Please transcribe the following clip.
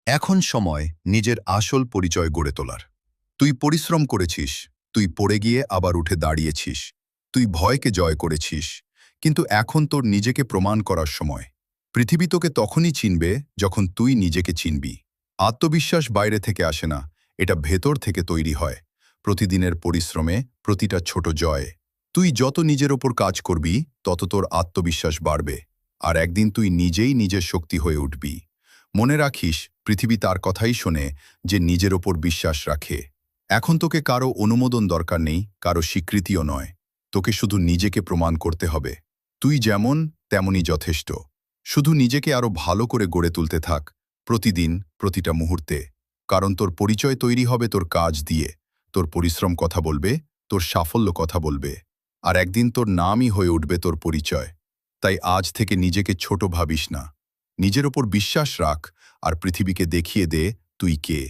এখন সময় নিজের আসল পরিচয় গড়ে তোলার। তুই পরিশ্রম করেছিস, তুই পড়ে গিয়ে আবার উঠে দাঁড়িয়েছিস, তুই ভয়কে জয় করেছিস, কিন্তু এখন তোর নিজেকে প্রমাণ করার সময়। পৃথিবী তোকে তখনই চিনবে যখন তুই নিজেকে চিনবি। আত্মবিশ্বাস বাইরে থেকে আসে না, এটা ভেতর থেকে তৈরি হয়, প্রতিদিনের পরিশ্রমে, প্রতিটা ছোট জয়। তুই যত নিজের ওপর কাজ করবি তত তোর আত্মবিশ্বাস বাড়বে, আর একদিন তুই নিজেই নিজের শক্তি হয়ে উঠবি। মনে রাখিস, পৃথিবী তার কথাই শোনে যে নিজের ওপর বিশ্বাস রাখে। এখন তোকে কারো অনুমোদন দরকার নেই, কারো স্বীকৃতিও নয়। তোকে শুধু নিজেকে প্রমাণ করতে হবে। তুই যেমন, তেমনই যথেষ্ট। শুধু নিজেকে আরো ভালো করে গড়ে তুলতে থাক, প্রতিদিন, প্রতিটা মুহূর্তে। কারণ তোর পরিচয় তৈরি হবে তোর কাজ দিয়ে। তোর পরিশ্রম কথা বলবে, তোর সাফল্য কথা বলবে। আর একদিন তোর নামই হয়ে উঠবে তোর পরিচয়। তাই আজ থেকে নিজেকে ছোট ভাবিস না। নিজের ওপর বিশ্বাস রাখ, আর পৃথিবীকে দেখিয়ে দে তুই কে।